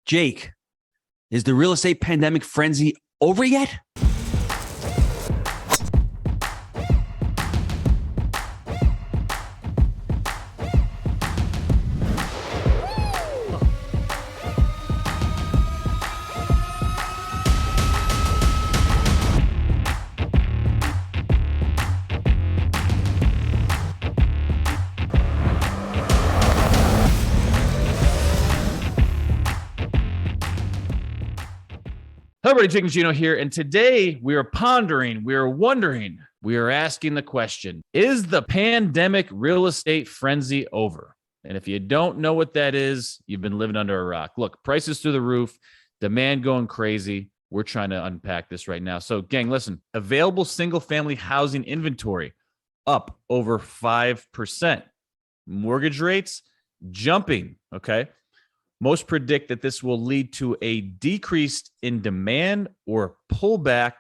Jake, is the real estate pandemic frenzy over yet? Hello, everybody. Jake Gino here, and today we are pondering, we are wondering, we are asking the question, is the pandemic real estate frenzy over? And if you don't know what that is, you've been living under a rock. Look, prices through the roof, demand going crazy. We're trying to unpack this right now. So, gang, listen, available single-family housing inventory up over 5%. Mortgage rates jumping, okay? Most predict that this will lead to a decrease in demand or pullback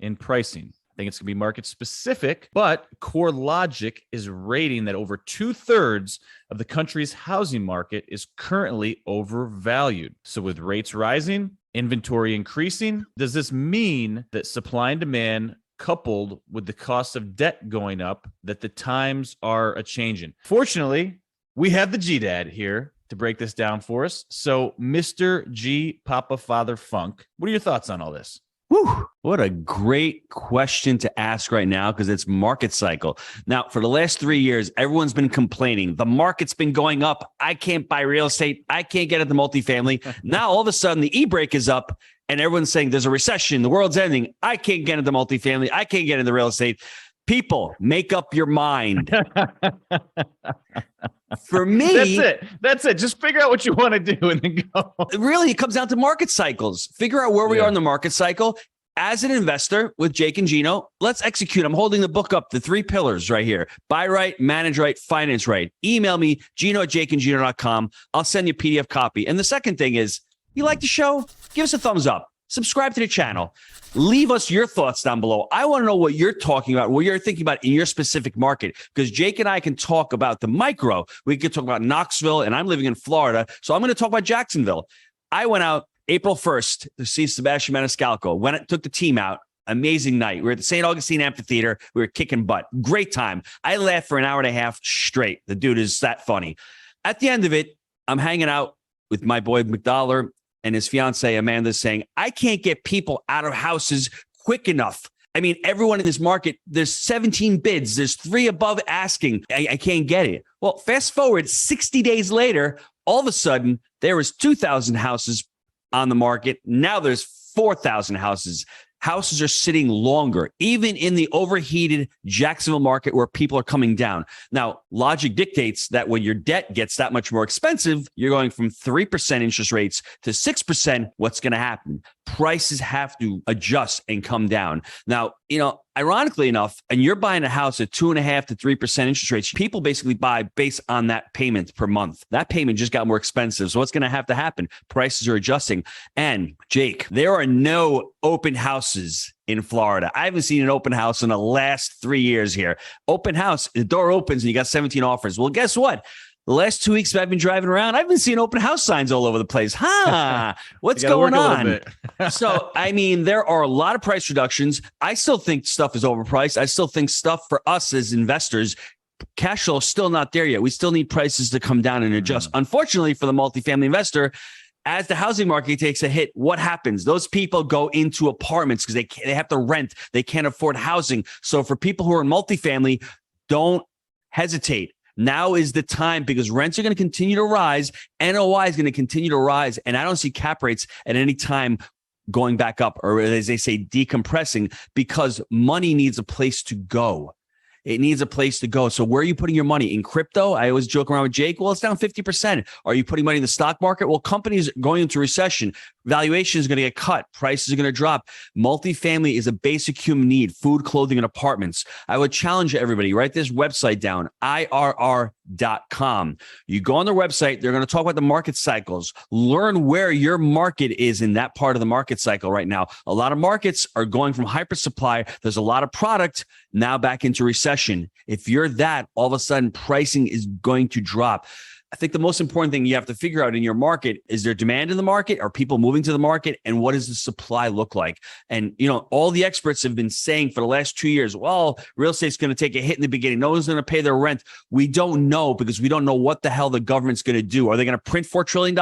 in pricing. I think it's going to be market specific, but CoreLogic is rating that over 2/3 of the country's housing market is currently overvalued. So with rates rising, inventory increasing, does this mean that supply and demand coupled with the cost of debt going up, that the times are a-changing? Fortunately, we have the G-Dad here to break this down for us. So, Mr. G, Papa Father Funk, what are your thoughts on all this? Whew, what a great question to ask right now, because it's market cycle. Now, for the last 3 years, everyone's been complaining. The market's been going up. I can't buy real estate. I can't get into multifamily. Now, all of a sudden, the e-break is up, and everyone's saying there's a recession. The world's ending. I can't get into multifamily. I can't get into real estate. People, make up your mind. For me, That's it. Just figure out what you want to do and then go. Really, it comes down to market cycles. Figure out where we are in the market cycle. As an investor with Jake and Gino, let's execute. I'm holding the book up, the 3 pillars right here. Buy right, manage right, finance right. Email me, gino@jakeandgino.com. I'll send you a PDF copy. And the second thing is, you like the show? Give us a thumbs up. Subscribe to the channel. Leave us your thoughts down below. I want to know what you're talking about, what you're thinking about in your specific market, because Jake and I can talk about the micro. We can talk about Knoxville, and I'm living in Florida, so I'm going to talk about Jacksonville. I went out April 1st to see Sebastian Maniscalco. Took the team out. Amazing night. We were at the St. Augustine Amphitheater. We were kicking butt. Great time. I laughed for an hour and a half straight. The dude is that funny. At the end of it, I'm hanging out with my boy McDollar and his fiance, Amanda, saying, I can't get people out of houses quick enough. I mean, everyone in this market, there's 17 bids. There's 3 above asking. I can't get it. Well, fast forward 60 days later, all of a sudden, there was 2,000 houses on the market. Now there's 4,000 houses. Houses are sitting longer, even in the overheated Jacksonville market where people are coming down. Now, logic dictates that when your debt gets that much more expensive, you're going from 3% interest rates to 6%. What's going to happen? Prices have to adjust and come down. Now, ironically enough, and you're buying a house at 2.5% to 3% interest rates, people basically buy based on that payment per month. That payment just got more expensive. So what's going to have to happen? Prices are adjusting. And Jake, there are no open houses in Florida. I haven't seen an open house in the last 3 years here. Open house, the door opens and you got 17 offers. Well, guess what? The last 2 weeks I've been driving around, I've been seeing open house signs all over the place. What's going on? So, I mean, there are a lot of price reductions. I still think stuff is overpriced. I still think stuff for us as investors, cash flow is still not there yet. We still need prices to come down and adjust. Unfortunately, for the multifamily investor, as the housing market takes a hit, what happens? Those people go into apartments because they have to rent. They can't afford housing. So for people who are in multifamily, don't hesitate. Now is the time, because rents are going to continue to rise. NOI is going to continue to rise. And I don't see cap rates at any time going back up, or as they say, decompressing, because money needs a place to go. It needs a place to go. So where are you putting your money? In crypto? I always joke around with Jake. Well, it's down 50%. Are you putting money in the stock market? Well, companies going into recession, valuation is going to get cut. Prices are going to drop. Multifamily is a basic human need: food, clothing, and apartments. I would challenge everybody, write this website down, IRR.com. You go on their website, they're going to talk about the market cycles. Learn where your market is in that part of the market cycle right now. A lot of markets are going from hypersupply. There's a lot of product now back into recession. If you're that, all of a sudden pricing is going to drop. I think the most important thing you have to figure out in your market is there demand in the market? Are people moving to the market? And what does the supply look like? And, all the experts have been saying for the last 2 years, well, real estate's going to take a hit in the beginning. No one's going to pay their rent. We don't know because we don't know what the hell the government's going to do. Are they going to print $4 trillion?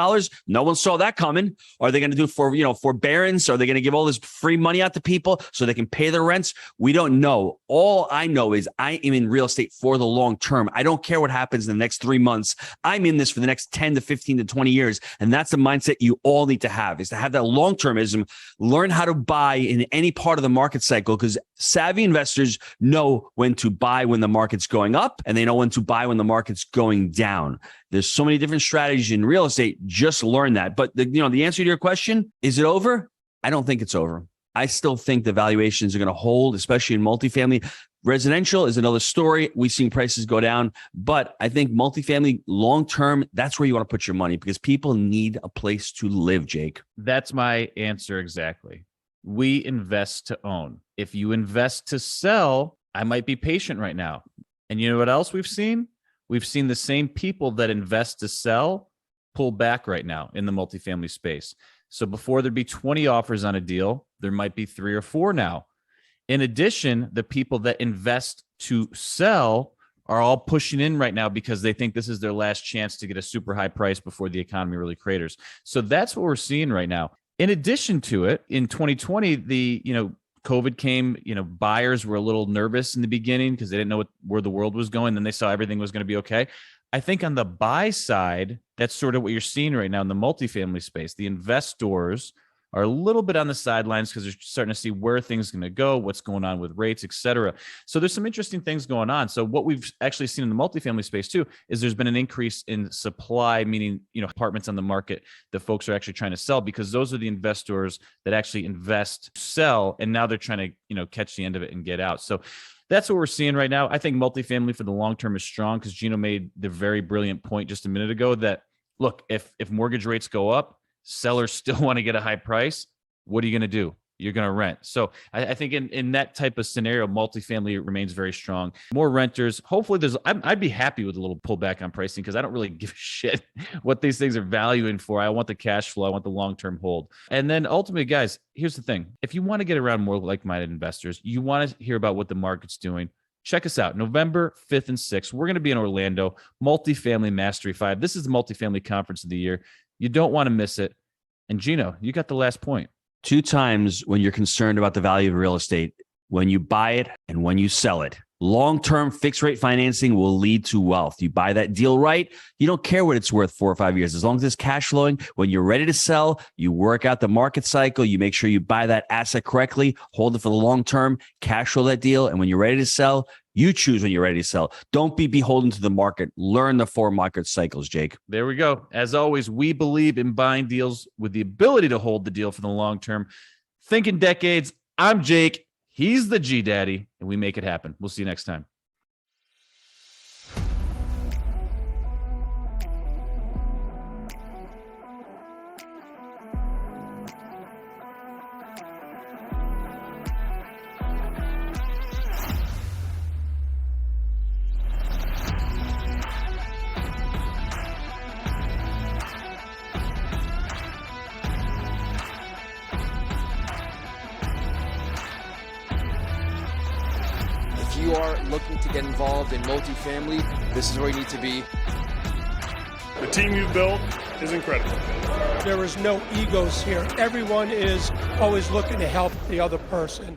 No one saw that coming. Are they going to do forbearance? Are they going to give all this free money out to people so they can pay their rents? We don't know. All I know is I am in real estate for the long term. I don't care what happens in the next 3 months. I'm in this for the next 10 to 15 to 20 years. And that's the mindset you all need to have, is to have that long-termism, learn how to buy in any part of the market cycle, because savvy investors know when to buy when the market's going up, and they know when to buy when the market's going down. There's so many different strategies in real estate. Just learn that. But the answer to your question, is it over? I don't think it's over. I still think the valuations are going to hold, especially in multifamily. Residential is another story. We've seen prices go down, but I think multifamily long-term, that's where you want to put your money because people need a place to live, Jake. That's my answer exactly. We invest to own. If you invest to sell, I might be patient right now. And you know what else we've seen? We've seen the same people that invest to sell pull back right now in the multifamily space. So before there'd be 20 offers on a deal, there might be 3 or 4 now. In addition, the people that invest to sell are all pushing in right now because they think this is their last chance to get a super high price before the economy really craters. So that's what we're seeing right now. In addition to it, in 2020, COVID came, buyers were a little nervous in the beginning because they didn't know where the world was going. Then they saw everything was going to be okay. I think on the buy side, that's sort of what you're seeing right now in the multifamily space. The investors are a little bit on the sidelines because they're starting to see where things are going to go, what's going on with rates, et cetera. So there's some interesting things going on. So what we've actually seen in the multifamily space too, is there's been an increase in supply, meaning, apartments on the market that folks are actually trying to sell because those are the investors that actually invest, sell, and now they're trying to, catch the end of it and get out. So that's what we're seeing right now. I think multifamily for the long term is strong because Gino made the very brilliant point just a minute ago that, look, if mortgage rates go up, sellers still want to get a high price. What are you going to do? You're going to rent. So I think in that type of scenario, multifamily remains very strong. More renters. Hopefully I'd be happy with a little pullback on pricing because I don't really give a shit what these things are valuing for. I want the cash flow. I want the long-term hold. And then ultimately, guys, here's the thing. If you want to get around more like-minded investors, you want to hear about what the market's doing, check us out. November 5th and 6th, we're going to be in Orlando, Multifamily Mastery 5. This is the multifamily conference of the year. You don't want to miss it. And Gino, you got the last point. 2 times when you're concerned about the value of real estate, when you buy it and when you sell it. Long-term fixed rate financing will lead to wealth. You buy that deal right, you don't care what it's worth 4 or 5 years. As long as it's cash flowing, when you're ready to sell, you work out the market cycle, you make sure you buy that asset correctly, hold it for the long term, cash flow that deal. And when you're ready to sell, you choose when you're ready to sell. Don't be beholden to the market. Learn the 4 market cycles, Jake. There we go. As always, we believe in buying deals with the ability to hold the deal for the long term. Think in decades. I'm Jake. He's the G Daddy, and we make it happen. We'll see you next time. If you are looking to get involved in multifamily, this is where you need to be. The team you've built is incredible. There is no egos here. Everyone is always looking to help the other person.